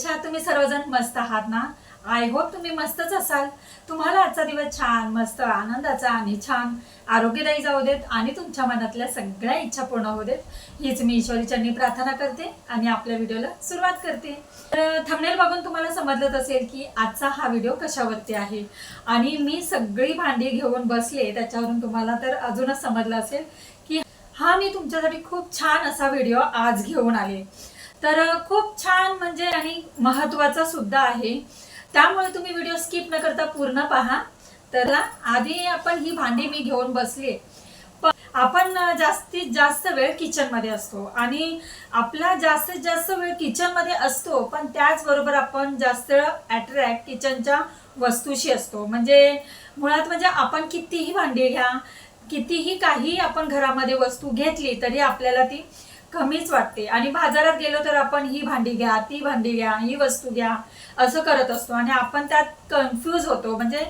कशा आहात तुम्ही सर्वजण? मस्त आहात ना? आय होप तुम्ही मस्तच असाल. तुम्हाला आजचा दिवस छान मस्त आनंदाचा आणि छान आरोग्यदायी जाऊ देत आणि तुमच्या मनातल्या सगळ्या इच्छा पूर्ण होऊ देत, हीच मी ईश्वरी चरणी प्रार्थना करते आणि आपल्या व्हिडिओला सुरुवात करते. तर थंबनेल बघून तुम्हाला समजलंच असेल की आजचा हा व्हिडिओ कशावरती आहे आणि मी सगळी भांडी घेऊन बसले. त्याच्यावरून तुम्हाला तर अजूनच समजलं असेल की हा मी तुमच्यासाठी खूप छान असा व्हिडिओ आज घेऊन आले. तर खूप छान म्हणजे आणि महत्त्वाचा सुद्धा आहे, त्यामुळे तुम्ही व्हिडिओ स्किप न करता पूर्ण पहा. तर आधी आपण ही भांडी मी घेऊन बसले. आपण जास्तीत जास्त वेळ किचन मध्ये असतो आणि आपला जास्तीत जास्त वेळ किचन मध्ये असतो, पण त्याचबरोबर आपण जास्त अट्रॅक्ट किचनच्या वस्तूशी असतो. म्हणजे मुळात म्हणजे आपण कितीही भांडी घ्या, कितीही काही आपण घरामध्ये वस्तू घेतली तरी आपल्याला ती कमीच वाटते. आणि बाजारात गेलो तर आपण ही भांडी घ्या, ती भांडी घ्या, ही वस्तू घ्या असं करत असतो आणि आपण त्यात कन्फ्यूज होतो. म्हणजे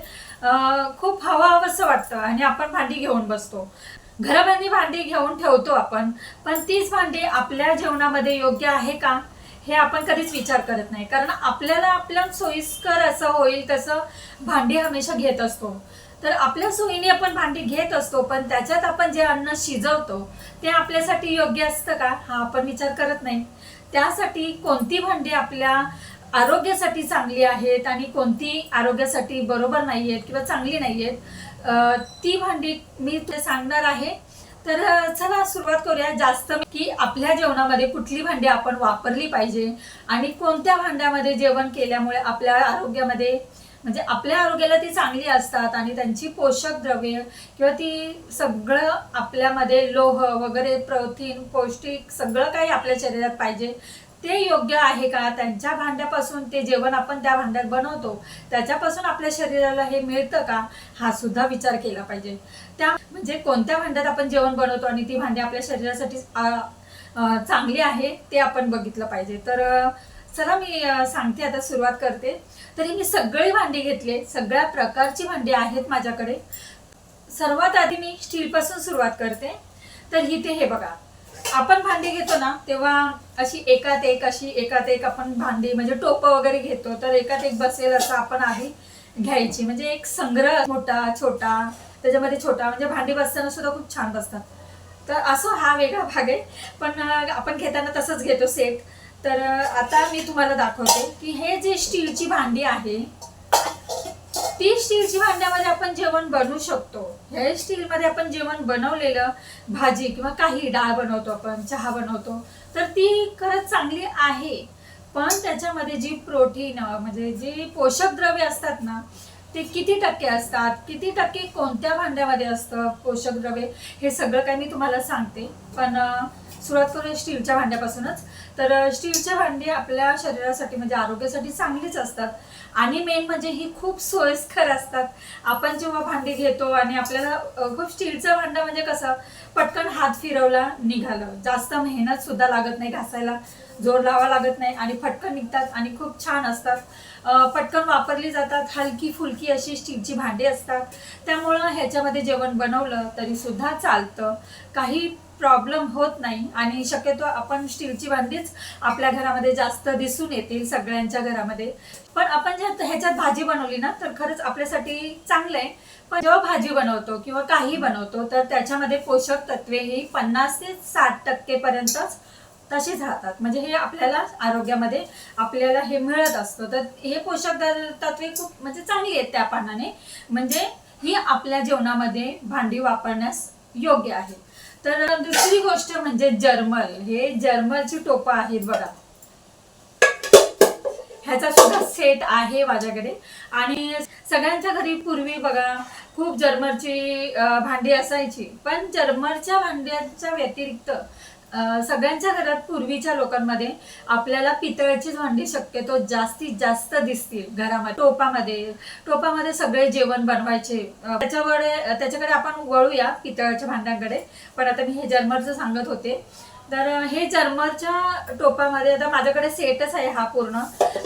खूप हवंसं वाटतं आणि आपण भांडी घेऊन बसतो. घरामध्ये भांडी घेऊन ठेवतो आपण, पण तीच भांडी आपल्या जेवणामध्ये योग्य आहे का हे आपण कधीच विचार करत नाही. कारण आपल्याला आपल्या सोयीस्कर असं होईल तसं भांडी हमेशा घेत असतो. तर आपल्या सोयीने आपण भांडी घेत असतो, पण त्याच्यात आपण जे अन्न शिजवतो ते आपल्यासाठी योग्य असतं का हा आपण विचार करत नाही. त्यासाठी कोणती भांडी आपल्या आरोग्यासाठी चांगली आहेत आणि कोणती आरोग्यासाठी बरोबर नाही आहेत किंवा चांगली नाही आहेत, ती भांडी मी तुला सांगणार आहे. तर चला सुरुवात करूया. जास्त की आपल्या जेवणामध्ये कुठली भांडी आपण वापरली पाहिजे आणि कोणत्या भांड्यामध्ये जेवण केल्यामुळे आपल्या आरोग्यामध्ये म्हणजे आपल्या आरोग्याला ती चांगली असतात आणि त्यांची पोषक द्रव्ये किंवा ती सगळं आपल्यामध्ये लोह वगैरे प्रथिन पौष्टिक सगळं काही आपल्या शरीरात पाहिजे ते योग्य आहे का. त्यांच्या भांड्यापासून ते जेवण आपण त्या भांड्यात बनवतो त्याच्यापासून आपल्या शरीराला हे मिळतं का हा सुद्धा विचार केला पाहिजे. त्या म्हणजे कोणत्या भांड्यात आपण जेवण बनवतो आणि ती भांडी आपल्या शरीरासाठी चांगली आहे ते आपण बघितलं पाहिजे. तर चला मी सांगते, आता सुरुवात करते. तरी मी सगळी भांडी घेतले, सगळ्या प्रकारची भांडी आहेत माझ्याकडे. सर्वात आधी मी स्टील पासून सुरुवात करते. तर इथे हे बघा, आपण भांडी घेतो ना तेव्हा अशी एकात एक आपण भांडी म्हणजे टोप वगैरे घेतो, तर एकात एक बसेल असं आपण आधी घ्यायची. म्हणजे एक संग्रह मोठा छोटा त्याच्यामध्ये छोटा म्हणजे भांडी बसताना सुद्धा खूप छान बसतात. तर असं हा वेगळा भाग आहे, पण आपण घेताना तसंच घेतो सेट. तर आता मी तुम्हाला दाखवते की हे जे स्टीलची भांडी आहे ती स्टीलची भांड्यामध्ये आपण जेवण बनवू शकतो. हे स्टीलमध्ये आपण जेवण बनवलेलं भाजी किंवा काही डाळ बनवतो, आपण चहा बनवतो, तर ती खरंच चांगली आहे. पण त्याच्यामध्ये जी प्रोटीन म्हणजे जी पोषक द्रव्ये असतात ना ते किती टक्के असतात, किती टक्के कोणत्या भांड्यामध्ये असतं पोषक द्रव्ये, हे सगळं काही मी तुम्हाला सांगते. पण सुरुवात करूया स्टीलच्या भांड्यापासूनच. तर स्टीलच्या भांडी आपल्या शरीरासाठी म्हणजे आरोग्यासाठी चांगलीच असतात आणि मेन म्हणजे ही खूप सोयीस्कर असतात. आपण जेव्हा भांडी घेतो आणि आपल्याला खूप स्टीलचं भांडं म्हणजे कसं पटकन हात फिरवला निघालं, जास्त मेहनत सुद्धा लागत नाही, घासायला जोर लावा लागत नाही आणि फटकन निघतात आणि खूप छान असतात. पटकन वापरली जातात, हलकी फुलकी अशी स्टीलची भांडी असतात. त्यामुळं ह्याच्यामध्ये जेवण बनवलं तरी सुद्धा चालतं, काही प्रॉब्लेम होत नाही. आणि शक्यतो आपण स्टीलची भांडीच आपल्या घरामध्ये जास्त दिसून येतील सगळ्यांच्या घरामध्ये. पण आपण जर ह्याच्यात भाजी बनवली ना तर खरंच आपल्यासाठी चांगलं आहे. पण जेव्हा भाजी बनवतो किंवा काही बनवतो तर त्याच्यामध्ये पोषक तत्वे ही 50 ते 60% पर्यंतच तशीच राहतात. म्हणजे हे आपल्याला आरोग्यामध्ये आपल्याला हे मिळत असतं. तर हे पोषक तत्वे खूप म्हणजे चांगली आहेत त्या पानाने, म्हणजे ही आपल्या जेवणामध्ये भांडी वापरण्यास योग्य आहे. तर दुसरी गोष्ट म्हणजे जर्मल. हे जर्मलची टोपं आहेत बघा, ह्याचा सुद्धा सेट आहे माझ्याकडे. आणि सगळ्यांच्या घरी पूर्वी बघा खूप जर्मलची भांडी असायची, पण जर्मलच्या भांड्यांच्या व्यतिरिक्त सगळ्यांच्या घरात पूर्वीच्या लोकांमध्ये आपल्याला पितळेचीच भांडी शक्यतो जास्तीत जास्त दिसतील घरामध्ये. टोपामध्ये सगळे जेवण बनवायचे. त्याच्याकडे आपण वळूया पितळाच्या भांड्यांकडे, पण आता मी हे जर्मलचं सांगत होते. तर हे जर्मलच्या टोपामध्ये आता माझ्याकडे सेटच आहे हा पूर्ण.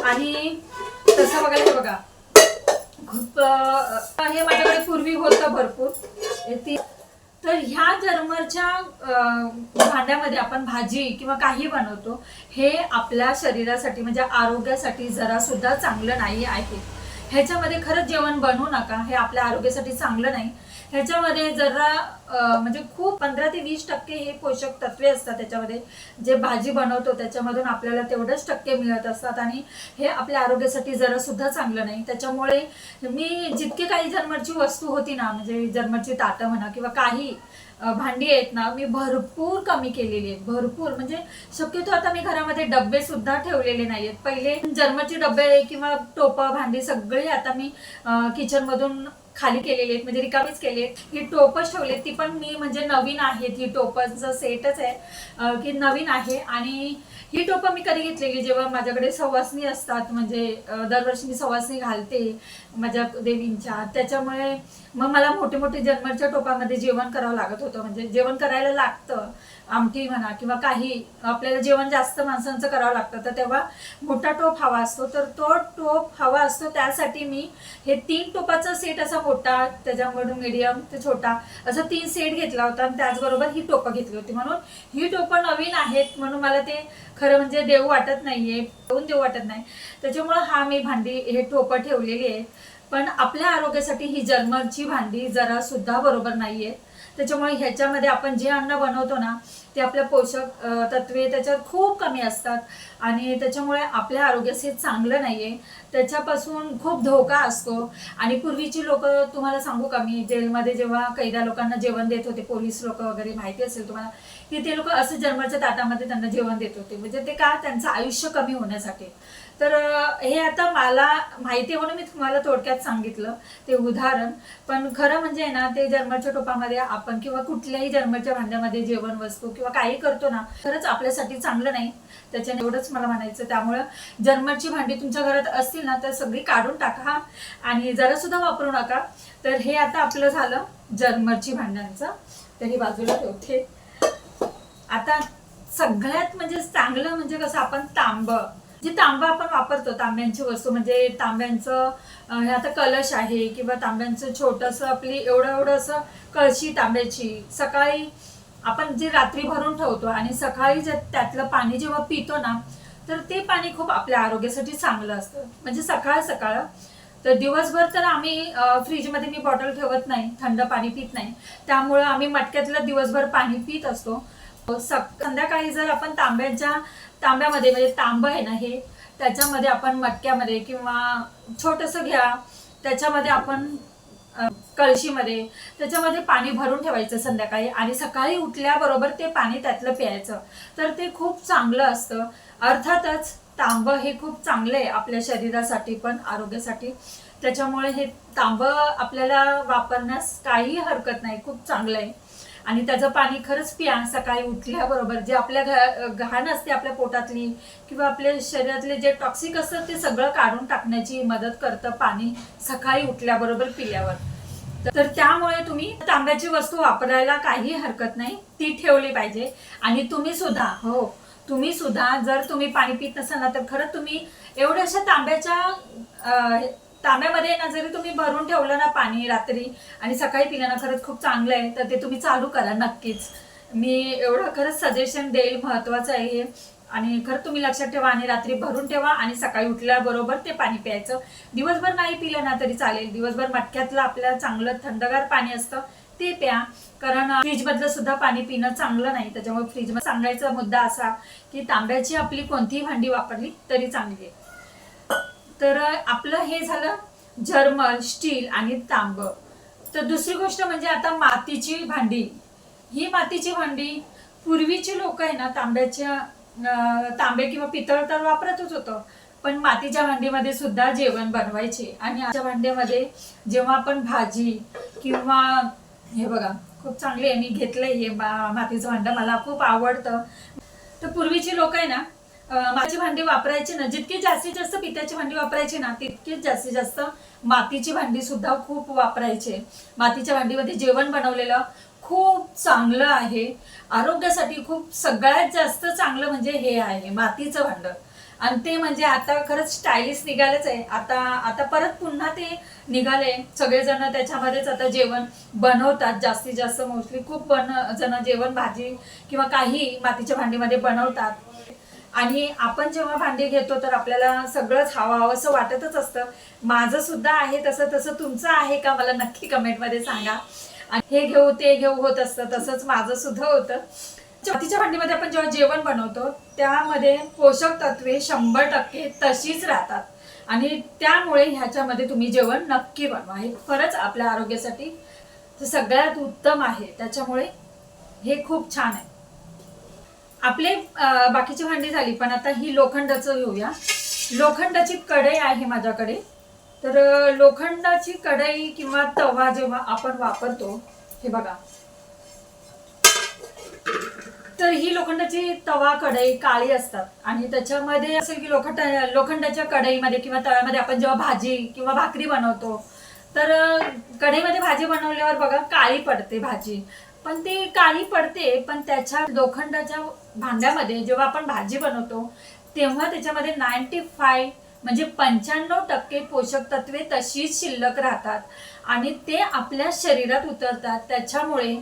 आणि तसं बघायला हे बघा खूप हे माझ्याकडे पूर्वी होतं भरपूर. तर ह्या जर्मरच्या भांड्यामध्ये आपण भाजी किंवा काही बनवतो, हे आपल्या शरीरासाठी म्हणजे आरोग्यासाठी जरा सुद्धा चांगलं नाही आहे. ह्याच्यामध्ये खरंच जेवण बनवू नका, हे आपल्या आरोग्यासाठी चांगलं नाही. ह्याच्यामध्ये जरा म्हणजे खूप 15 ते 20% हे पोषक तत्वे असतात त्याच्यामध्ये. जे भाजी बनवतो त्याच्यामधून आपल्याला तेवढेच टक्के मिळत असतात आणि हे आपल्या आरोग्यासाठी जरा सुद्धा चांगलं नाही. त्याच्यामुळे मी जितके काही जर्मरची वस्तू होती ना, म्हणजे जर्मरची ताटं म्हणा किंवा काही भांडी आहेत ना, मी भरपूर कमी केलेली आहेत. भरपूर म्हणजे शक्यतो आता मी घरामध्ये डब्बे सुद्धा ठेवलेले नाहीयेत. पहिले जर्मरचे डब्बे किंवा टोपं भांडी सगळे आता मी किचन मधून खाली केलेली आहेत, म्हणजे रिकामीच केली आहेत. ही टोपच ठेवली, ती पण मी म्हणजे नवीन आहेत. ही टोपांचं सेटच आहे की नवीन आहे. आणि ही टोपं मी कधी घेतलेली जेव्हा माझ्याकडे सवासणी असतात, म्हणजे दरवर्षी मी सवासणी घालते माझ्या देवींच्या. त्याच्यामुळे मग मला मोठे मोठे जर्मरच्या टोपामध्ये जेवण करावं लागत होतं. म्हणजे जेवण करायला लागतं, आमटी म्हणा किंवा काही आपल्याला जेवण जास्त माणसांचं करावं लागतं, तर तेव्हा मोठा टोप हवा असतो. तर तो टोप हवा असतो, त्यासाठी मी हे 3 टोपाचा सेट असा मोठा, त्याच्यामधून मीडियम ते छोटा असं 3 सेट घेतला होता. आणि त्याचबरोबर ही टोपं घेतली होती. म्हणून ही टोपं नवीन आहेत म्हणून मला ते खरं म्हणजे देऊ वाटत नाहीये, देऊ वाटत नाही. त्याच्यामुळे हा मी भांडी हे टोपं ठेवलेली आहे. पण आपल्या आरोग्यासाठी ही जर्मरची भांडी जरा सुद्धा बरोबर नाहीये. त्याच्यामुळे ह्याच्यामध्ये आपण जे अन्न बनवतो ना, ते आपल्या पोषक तत्वे त्याच्यात खूप कमी असतात आणि त्याच्यामुळे आपल्या आरोग्यास हे चांगलं नाहीये. त्याच्यापासून खूप धोका असतो. आणि पूर्वीची लोक, तुम्हाला सांगू का, मी जेलमध्ये जेव्हा कैद्या लोकांना जेवण देत होते, पोलीस लोक वगैरे, माहिती असेल तुम्हाला, की ते लोक असं जर्मरच्या ताटामध्ये त्यांना जेवण देत होते. म्हणजे ते का, त्यांचं आयुष्य कमी होण्यासाठी. तर हे आता मला माहिती आहे म्हणून मी तुम्हाला थोडक्यात सांगितलं ते उदाहरण. पण खरं म्हणजे ना, ते जर्मरच्या टोपामध्ये आपण किंवा कुठल्याही जर्मरच्या भांड्यामध्ये जेवण वस्तू किंवा काही करतो ना, खरंच आपल्यासाठी चांगलं नाही. त्याच्याने एवढंच मला म्हणायचं. त्यामुळं जर्मरची भांडी तुमच्या घरात असतील ना, तर सगळी काढून टाका आणि जरा सुद्धा वापरू नका. तर हे आता आपलं झालं जर्मरची भांड्यांचं, तर ही बाजूला ठेवते. आता सगळ्यात म्हणजे चांगलं म्हणजे कसं, आपण जे तांबं आपण वापरतो, तांब्यांची वस्तू म्हणजे तांब्यांचं हे आता कलश आहे किंवा तांब्यांचं छोटंसं आपली एवढं असं कळशी तांब्याची, सकाळी आपण जे रात्री भरून ठेवतो आणि सकाळी जे त्यातलं पाणी जेव्हा पितो ना, तर ते पाणी खूप आपल्या आरोग्यासाठी चांगलं असतं. म्हणजे सकाळ तर दिवसभर तर आम्ही फ्रीजमध्ये मी बॉटल ठेवत नाही, थंड पाणी पित नाही. त्यामुळं आम्ही मटक्यातलं दिवसभर पाणी पित असतो. संध्याकाळी जर आपण तांब्यामध्ये म्हणजे तांबं आहे ना हे, त्याच्यामध्ये आपण मटक्यामध्ये किंवा छोटंसं घ्या, त्याच्यामध्ये आपण कळशीमध्ये त्याच्यामध्ये पाणी भरून ठेवायचं संध्याकाळी आणि सकाळी उठल्याबरोबर ते पाणी त्यातलं प्यायचं. तर ते खूप चांगलं असतं. अर्थातच तांबं हे खूप चांगलं आहे आपल्या शरीरासाठी पण, आरोग्यासाठी. त्याच्यामुळे हे तांबं आपल्याला वापरण्यास काही हरकत नाही, खूप चांगलं आहे. आणि त्याचं पाणी खरंच प्या सकाळी उठल्याबरोबर. जे आपल्या घाण असते आपल्या पोटातली किंवा आपल्या शरीरातले जे टॉक्सिक असतं ते सगळं काढून टाकण्याची मदत करतं पाणी जर उठल्याबरोबर पिल्यावर. तर त्यामुळे तुम्ही तांब्याची वस्तू वापरायला काही हरकत नाही, ती ठेवली पाहिजे. आणि तुम्ही सुद्धा जर तुम्ही पाणी पित नसाल ना, तर खरंच तुम्ही एवढ्याशा तांब्यामध्ये ना जरी तुम्ही भरून ठेवलं ना पाणी रात्री आणि सकाळी पिलं ना, खरंच खूप चांगलं आहे. तर ते तुम्ही चालू करा नक्कीच. मी एवढं खरंच सजेशन देईल, महत्वाचं आहे हे. आणि खरं तुम्ही लक्षात ठेवा आणि रात्री भरून ठेवा आणि सकाळी उठल्याबरोबर ते पाणी प्यायचं. दिवसभर नाही पिलं ना तरी चालेल, दिवसभर मटक्यातलं आपल्याला चांगलं थंडगार पाणी असतं ते प्या. कारण फ्रीजमधलं सुद्धा पाणी पिणं चांगलं नाही. त्याच्यामुळे फ्रीजमध्ये सांगायचा मुद्दा असा की तांब्याची आपली कोणतीही भांडी वापरली तरी चांगली आहे. तर आपलं हे झालं जर्मर, स्टील आणि तांब. तर दुसरी गोष्ट म्हणजे आता मातीची भांडी. ही मातीची भांडी पूर्वीची लोक आहे ना, तांबे किंवा पितळ तर वापरतच होतं, पण मातीच्या भांडीमध्ये सुद्धा जेवण बनवायचे. आणि अशा भांड्यामध्ये जेव्हा आपण भाजी किंवा, हे बघा खूप चांगले आहे, मी घेतलंय हे मातीचं भांडं, मला खूप आवडतं. तर पूर्वीची लोक आहे ना, मातीची भांडी वापरायची ना, जितकी जास्तीत जास्त पित्याची भांडी वापरायची ना, तितकीच जास्तीत जास्त मातीची भांडी सुद्धा खूप वापरायचे. मातीच्या भांडीमध्ये जेवण बनवलेलं खूप चांगलं आहे, आरोग्यासाठी खूप सगळ्यात जास्त चांगलं म्हणजे हे आहे मातीचं भांडं. आणि ते म्हणजे आता खरंच स्टायलिश निघालंच आहे. आता आता परत पुन्हा ते निघाले. सगळेजण त्याच्यामध्येच आता जेवण बनवतात. जास्तीत जास्त मोस्टली खूप जण जेवण भाजी किंवा काही मातीच्या भांडीमध्ये बनवतात. आणि आपण जेव्हा भांडी घेतो तर आपल्याला सगळंच हवं असं वाटतच असतं. माझं सुद्धा आहे तसं. तसं तुमचं आहे का मला नक्की कमेंटमध्ये सांगा. आणि हे घेऊ ते घेऊ होत असतं, तसंच माझं सुद्धा होतं. मातीच्या भांडीमध्ये आपण जेव्हा जेवण बनवतो त्यामध्ये पोषक तत्वे 100% तशीच राहतात. आणि त्यामुळे ह्याच्यामध्ये तुम्ही जेवण नक्की बनवा. हे खरंच आपल्या आरोग्यासाठी सगळ्यात उत्तम आहे. त्याच्यामुळे हे खूप छान आहे. आपले बाकीची भांडी झाली, पण आता ही लोखंडाचं घेऊया. लोखंडाची कढई आहे माझ्याकडे. तर लोखंडाची कढई किंवा तवा जेव्हा आपण वापरतो, हे बघा, तर ही लोखंडाची तवा कढई काळी असतात आणि त्याच्यामध्ये असेल की लोखंडाच्या कढईमध्ये किंवा तव्यामध्ये आपण जेव्हा भाजी किंवा भाकरी बनवतो तर कढईमध्ये भाजी बनवल्यावर बघा काळी पडते भाजी. पण ती काळी पडते, पण त्याच्या लोखंडाच्या भांड्यामध्ये जेव्हा आपण भाजी बनवतो तेव्हा त्याच्यामध्ये 95 म्हणजे 95% पोषक तत्वे तशीच शिल्लक राहतात आणि ते आपल्या शरीरात उतरतात. त्याच्यामुळे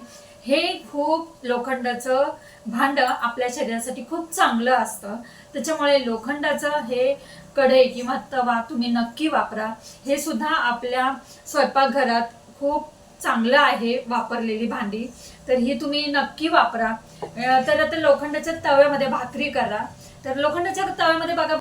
हे खूप लोखंडाचं भांडं आपल्या शरीरासाठी खूप चांगलं असतं. त्याच्यामुळे लोखंडाचं हे कढई किंवा तवा तुम्ही नक्की वापरा. हे सुद्धा आपल्या स्वयंपाकघरात खूप चांगलं आहे वापरलेली भांडी, तर ही तुम्ही नक्की वापरा. तर आता लोखंडाच्या तव्यामध्ये भाकरी करा. तर लोखंडाच्या तव्यामध्ये बघा,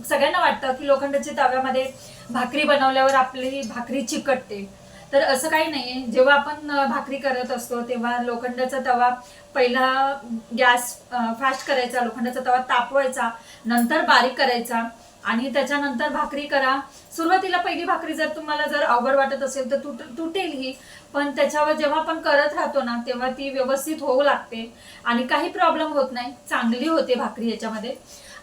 सगळ्यांना वाटतं की लोखंडाच्या तव्यामध्ये भाकरी बनवल्यावर आपली भाकरी चिकटते. तर असं काही नाही. जेव्हा आपण भाकरी करत असतो तेव्हा लोखंडाचा तवा पहिला गॅस फास्ट करायचा, लोखंडाचा तवा तापवायचा, नंतर बारीक करायचा आणि त्याच्यानंतर भाकरी करा. सुरुवातीला पहिली भाकरी जर तुम्हाला जर अवघड वाटत असेल तर तुटेल ही, पण त्याच्यावर जेव्हा आपण करत राहतो ना तेव्हा ती व्यवस्थित होऊ लागते आणि काही प्रॉब्लेम होत नाही, चांगली होते भाकरी याच्यामध्ये.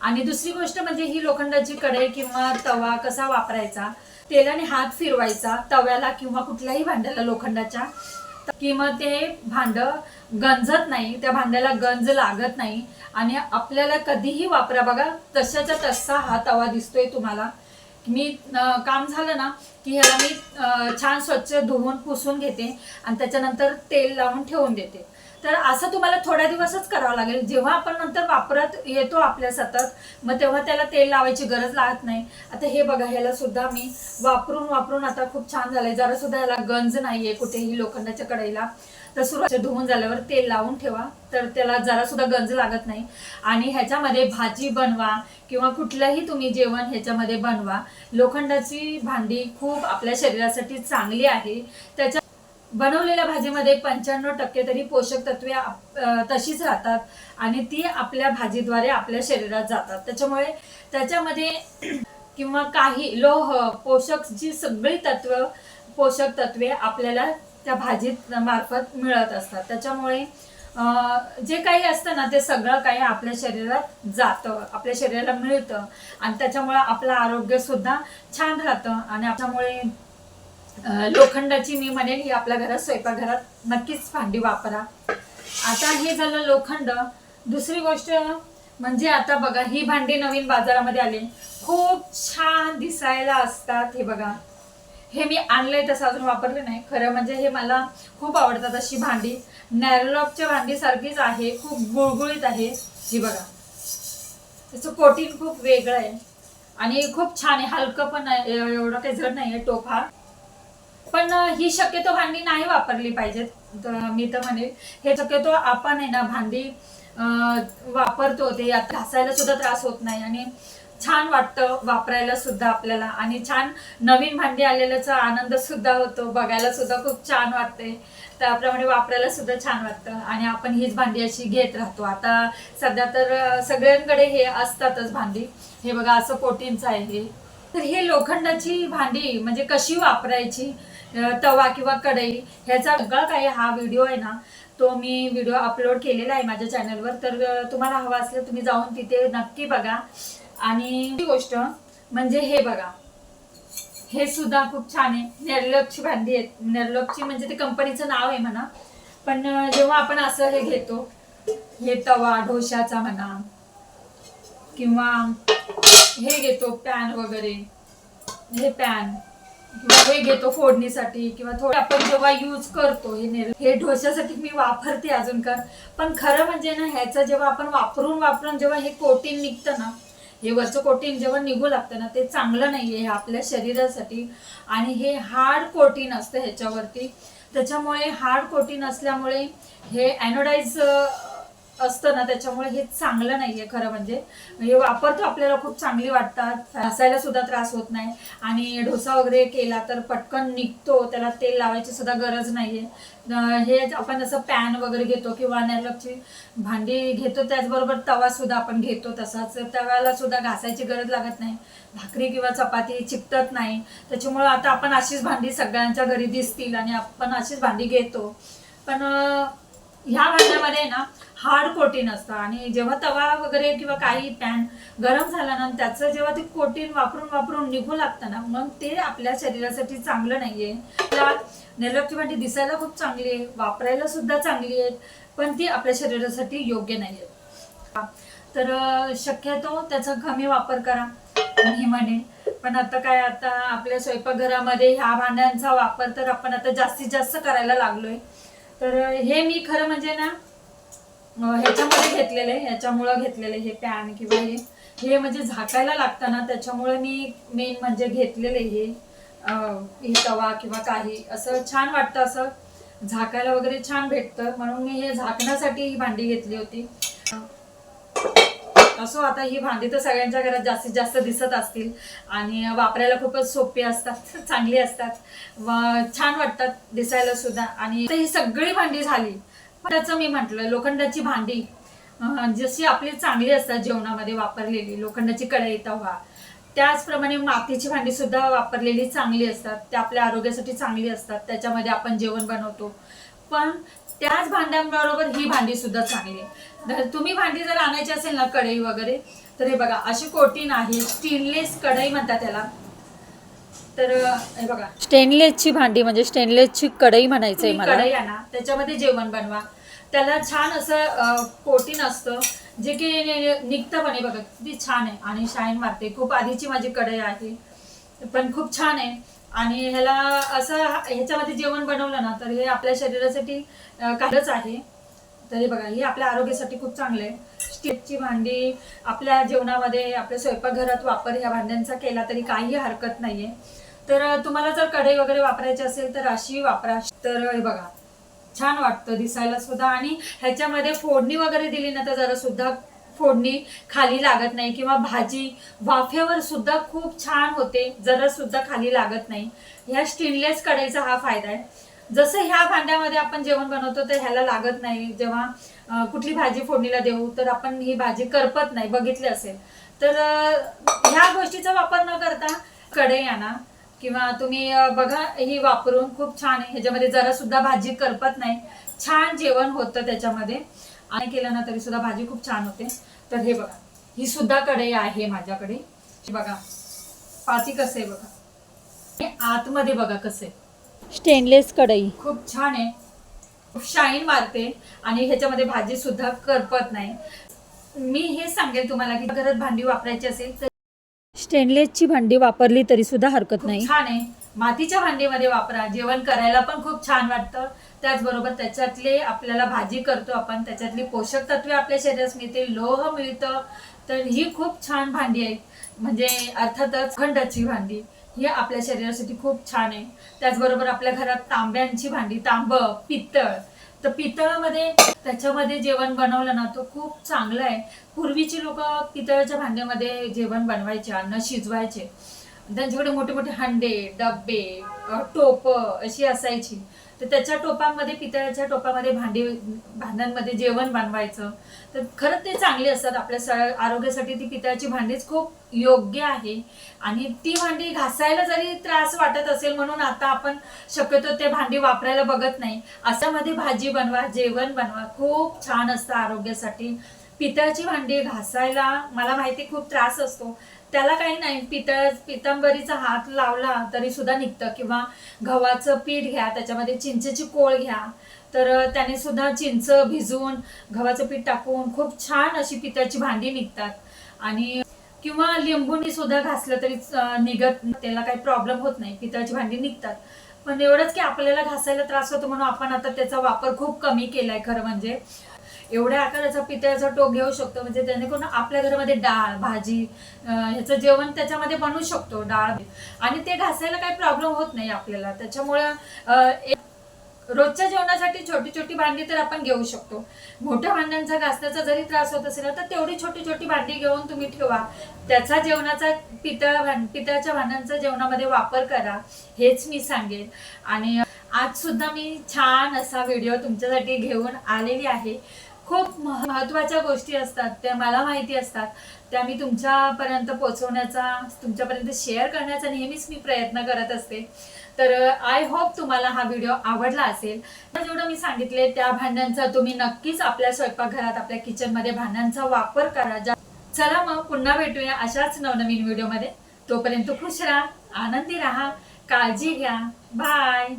आणि दुसरी गोष्ट म्हणजे ही लोखंडाची कढई किंवा तवा कसा वापरायचा, तेलाने हात फिरवायचा तव्याला किंवा कुठल्याही भांड्याला लोखंडाच्या, की मग ते भांडं गंजत नाही, त्या भांड्याला गंज लागत नाही आणि आपल्याला कधीही वापरा. बघा तशाच्या तसा हा तवा दिसतोय तुम्हाला. मी काम झालं ना की ह्याला मी छान स्वच्छ धुवून पुसून घेते आणि त्याच्यानंतर तेल लावून ठेवून देते. तर असं तुम्हाला थोड्या दिवसच करावं लागेल. जेव्हा आपण नंतर वापरत येतो आपल्या सतत, मग तेव्हा त्याला तेल लावायची गरज लागत नाही. आता हे बघा, ह्याला सुद्धा मी वापरून आता खूप छान झालंय. जरा सुद्धा ह्याला गंज नाहीये कुठेही लोखंडाच्या कढईला. तर सुरुवात धुवून झाल्यावर तेल लावून ठेवा, तर त्याला जरा सुद्धा गंज लागत नाही. आणि ह्याच्यामध्ये भाजी बनवा किंवा कुठलंही तुम्ही जेवण ह्याच्यामध्ये बनवा. लोखंडाची भांडी खूप आपल्या शरीरासाठी चांगली आहे. त्याच्या बनवलेल्या भाजीमध्ये 95% तरी पोषक तत्वे तशीच राहतात आणि ती आपल्या भाजीद्वारे आपल्या शरीरात जातात. त्याच्यामुळे त्याच्यामध्ये किंवा काही लोह पोषक जी सगळी पोषक तत्वे आपल्याला त्या भाजीत मार्फत मिळत असतात. त्याच्यामुळे जे काही असतं ना ते सगळं काही आपल्या शरीरात जातं, आपल्या शरीराला मिळतं आणि त्याच्यामुळे आपलं आरोग्य सुद्धा छान राहतं. आणि त्याच्यामुळे लोखंडाची मी म्हणेन ही आपल्या घरात स्वयंपाकघरात नक्कीच भांडी वापरा. आता हे झालं लोखंड. दुसरी गोष्ट म्हणजे आता बघा, ही भांडी नवीन बाजारामध्ये आली, खूप छान दिसायला असतात. हे बघा, हे मी आणलंय तसं अजून वापरले नाही. खरं म्हणजे हे मला खूप आवडतात अशी भांडी. नॅरोलॉकच्या भांडी सारखीच आहे, खूप गुळगुळीत आहे. ही बघा, त्याचं कोटिंग खूप वेगळं आहे आणि खूप छान आहे, हलकं पण आहे, एवढं काही जड नाही आहे टोप हा. पण ही शक्यतो भांडी नाही वापरली पाहिजेत. मी तर म्हणेल हे शक्यतो आपण आहे ना भांडी वापरतो ते आता घासायला सुद्धा त्रास होत नाही आणि छान वाटतं वापरायला सुद्धा आपल्याला. आणि छान नवीन भांडी आलेल्याचा आनंद सुद्धा होतो, बघायला सुद्धा खूप छान वाटते, त्याप्रमाणे वापरायला सुद्धा छान वाटतं आणि आपण हीच भांडी अशी घेत राहतो. आता सध्या तर सगळ्यांकडे हे असतातच भांडी. हे बघा, असं कोटिंगचं आहे हे. तर हे लोखंडाची भांडी म्हणजे कशी वापरायची, तवा किंवा कढई, ह्याचा सगळा काही हा व्हिडिओ आहे ना तो मी व्हिडिओ अपलोड केलेला आहे माझ्या चॅनलवर. तर तुम्हाला हवा असलं तुम्ही जाऊन तिथे नक्की बघा. आणि गोष्ट म्हणजे हे बघा, हे सुद्धा खूप छान आहे. नेरलॉकची भांडी आहे. नेरलॉकची म्हणजे ते कंपनीचं नाव आहे म्हणा. पण जेव्हा आपण असं हे घेतो, हे तवा ढोशाचा म्हणा किंवा हे घेतो पॅन वगैरे, हे पॅन किंवा हे घेतो फोडणीसाठी, किंवा थोडं आपण जेव्हा यूज करतो हे डोश्यासाठी मी वापरते अजून का. पण खरं म्हणजे ना ह्याचं जेव्हा आपण वापरून जेव्हा हे कोटिंग निघतं ना, हे वरचं कोटिंग जेव्हा निघू लागतं ना, ते चांगलं नाहीये हे आपल्या शरीरासाठी. आणि हे हार्ड कोटिंग असतं ह्याच्यावरती, त्याच्यामुळे हार्ड कोटिंग असल्यामुळे हे ॲनोडाइज असतं ना, त्याच्यामुळे हे चांगलं नाहीये खरं म्हणजे. हे वापरतो आपल्याला खूप चांगली वाटतात, घासायला सुद्धा त्रास होत नाही, आणि डोसा वगैरे केला तर पटकन निघतो, त्याला तेल लावायची सुद्धा गरज नाहीये. हे आपण असं पॅन वगैरे घेतो किंवा नॅलॉकची भांडी घेतो, त्याचबरोबर तवा सुद्धा आपण घेतो तसाच, तव्याला सुद्धा घासायची गरज लागत नाही, भाकरी किंवा चपाती चिकटत नाही. त्याच्यामुळे आता आपण अशीच भांडी सगळ्यांच्या घरी दिसतील आणि आपण अशीच भांडी घेतो. पण ह्या भांड्यामध्ये ना हार्ड कोटिंग असतं, आणि जेव्हा तवा वगैरे किंवा काही पॅन गरम झाला ना, त्याचं जेव्हा ते कोटिंग वापरून निघू लागतं ना, मग ते आपल्या शरीरासाठी चांगलं नाहीये. नेलॉकची भांडी दिसायला खूप चांगली आहे, वापरायला सुद्धा चांगली आहेत, पण ती आपल्या शरीरासाठी योग्य नाहीये. तर शक्यतो त्याचा कमी वापर करा मी म्हणेन. पण आता काय, आता आपल्या स्वयंपाकघरामध्ये ह्या भांड्यांचा वापर तर आपण आता जास्तीत जास्त करायला लागलोय. तर हे मी खरं म्हणजे ना ह्याच्यामुळे घेतलेले हे पॅन किंवा हे म्हणजे झाकायला लागतं ना, त्याच्यामुळे मी मेन म्हणजे घेतलेले हे तवा किंवा काही असं छान वाटतं, असं झाकायला वगैरे छान भेटतं, म्हणून मी हे झाकण्यासाठी ही भांडी घेतली होती. असो, आता ही भांडी तर सगळ्यांच्या घरात जास्तीत जास्त दिसत असतील आणि वापरायला खूपच सोपी असतात, चांगली असतात, छान वाटतात दिसायला सुद्धा. आणि ही सगळी भांडी झाली. त्याचं मी म्हटलं लोखंडाची भांडी जशी आपली चांगली असतात जेवणामध्ये वापरलेली, लोखंडाची कढई तवा, त्याचप्रमाणे मातीची भांडी सुद्धा वापरलेली चांगली असतात, त्या आपल्या आरोग्यासाठी चांगली असतात, त्याच्यामध्ये आपण जेवण बनवतो. पण त्याच भांड्यांबरोबर ही भांडी सुद्धा चांगली आहे. तुम्ही भांडी जर आणायची असेल ना, कढई वगैरे, तर हे बघा अशी कोटिंग आहे, स्टेनलेस कढई म्हणतात त्याला. तर हे बघा स्टेनलेसची भांडी म्हणजे स्टेनलेसची कढई म्हणायचंय मला. कढई आणा, त्याच्यामध्ये जेवण बनवा, त्याला छान असं कोटिंग असतं जे की निघतं पण. हे बघा किती छान आहे आणि शाईन मारते. खूप आधीची माझी कढई आहे, पण खूप छान आहे. आणि ह्याला असं ह्याच्यामध्ये जेवण बनवलं ना, तर हे आपल्या शरीरासाठी काहीच आहे. तर हे बघा, हे आपल्या आरोग्यासाठी खूप चांगलं आहे. स्टीलची भांडी आपल्या जेवणामध्ये, आपल्या स्वयंपाकघरात वापर ह्या भांड्यांचा केला तरी काही हरकत नाहीये. तर तुम्हाला जर कढई वगैरे वापरायची असेल तर अशी वापरा. तर हे बघा छान वाटतं दिसायला सुद्धा, आणि ह्याच्यामध्ये फोडणी वगैरे दिली ना तर जरा सुद्धा फोडणी खाली लागत नाही, किंवा भाजी वाफेवर सुद्धा खूप छान होते, जरा सुद्धा खाली लागत नाही. ह्या स्टेनलेस कढईचा हा फायदा आहे. जसं ह्या भांड्यामध्ये आपण जेवण बनवतो तर ह्याला लागत नाही. जेव्हा कुठली भाजी फोडणीला देऊ तर आपण ही भाजी करपत नाही, बघितले असेल तर. ह्या गोष्टीचा वापर न करता कढई आणा, किंवा तुम्ही बघा ही वापरून खूप छान आहे. ह्याच्यामध्ये जरा सुद्धा भाजी करपत नाही, छान जेवण होतं त्याच्यामध्ये, आणि केलं ना तरी सुद्धा भाजी खूप छान होते. तर हे बघा ही सुद्धा कढई आहे माझ्याकडे. बघा पाती कसं आहे बघा, हे आतमध्ये बघा कसं आहे. स्टेनलेस कढई खूप छान आहे, खूप शाईन मारते, आणि ह्याच्यामध्ये भाजी सुद्धा करपत नाही. मी हे सांगेल तुम्हाला की घरात भांडी वापरायची असेल तर स्टेनलेसची भांडी वापरली तरी सुद्धा हरकत नाही. छान आहे, मातीच्या भांडीमध्ये वापरा, जेवण करायला पण खूप छान वाटतं. त्याचबरोबर त्याच्यातले आपल्याला भाजी करतो आपण, त्याच्यातली पोषक तत्वे आपल्या शरीरास मिळते, लोह मिळतं. तर ही खूप छान भांडी आहे. म्हणजे अर्थातच खंडाची भांडी ही आपल्या शरीरासाठी खूप छान आहे. त्याचबरोबर आपल्या घरात तांब्यांची भांडी, तांब, पितळ, तर पितळामध्ये त्याच्यामध्ये जेवण बनवलं ना तो खूप चांगलं आहे. पूर्वीची लोक पितळाच्या भांड्यामध्ये जेवण बनवायचे, अन्न शिजवायचे. त्यांच्याकडे मोठे मोठे हंडे, डब्बे, टोप अशी असायची. तर त्याच्या टोपामध्ये, पितळाच्या टोपामध्ये भांड्यांमध्ये जेवण बनवायचं. तर खरंच ते चांगली असतात आपल्या आरोग्यासाठी. ती पितळाची भांडीच खूप योग्य आहे. आणि ती भांडी घासायला जरी त्रास वाटत असेल म्हणून आता आपण शक्यतो ते भांडी वापरायला बघत नाही. अशामध्ये भाजी बनवा, जेवण बनवा, खूप छान असतं आरोग्यासाठी. पितळाची भांडी घासायला मला माहिती खूप त्रास असतो, त्याला काही नाही. पितांबरीचा हात लावला तरी सुद्धा निघतं, किंवा गव्हाचं पीठ घ्या, त्याच्यामध्ये चिंचेची कोळ घ्या, तर त्याने सुद्धा चिंच भिजवून गव्हाचं पीठ टाकून खूप छान अशी पितळाची भांडी निघतात. आणि किंवा लिंबूनी सुद्धा घासलं तरी निघत, त्याला काही प्रॉब्लेम होत नाही, पितळाची भांडी निघतात. पण एवढंच की आपल्याला घासायला त्रास होतो म्हणून आपण आता त्याचा वापर खूप कमी केलाय. खरं म्हणजे एवढ्या आकाराचा पितळाचा टोप घेऊ शकतो, म्हणजे जेणेकरून आपल्या घरामध्ये डाळ भाजी ह्याचं जेवण त्याच्यामध्ये बनवू शकतो, डाळ, आणि ते घासायला काही प्रॉब्लेम होत नाही आपल्याला. त्याच्यामुळे रोजच्या जेवणासाठी छोटी छोटी भांडी तर आपण घेऊ शकतो. मोठ्या भांड्यांचा घासण्याचा जरी त्रास होत असेल तर तेवढी छोटी छोटी भांडी घेऊन तुम्ही ठेवा, त्याचा जेवणाचा पितळाच्या भांड्यांचा जेवणामध्ये वापर करा, हेच मी सांगेन. आणि आज सुद्धा मी छान असा व्हिडिओ तुमच्यासाठी घेऊन आलेली आहे. खूप महत्त्वाच्या गोष्टी असतात, त्या मला माहिती असतात, त्या मी तुमच्यापर्यंत पोहोचवण्याचा, तुमच्यापर्यंत शेअर करण्याचा नेहमीच मी प्रयत्न करत असते. तर आय होप तुम्हाला हा व्हिडिओ आवडला असेल. जेवढं मी सांगितले त्या भांड्यांचा तुम्ही नक्कीच आपल्या स्वयंपाकघरात, आपल्या किचनमध्ये भांड्यांचा वापर करा. चला मग पुन्हा भेटूया अशाच नवनवीन व्हिडिओमध्ये. तोपर्यंत खुश राहा, आनंदी राहा, काळजी घ्या. बाय.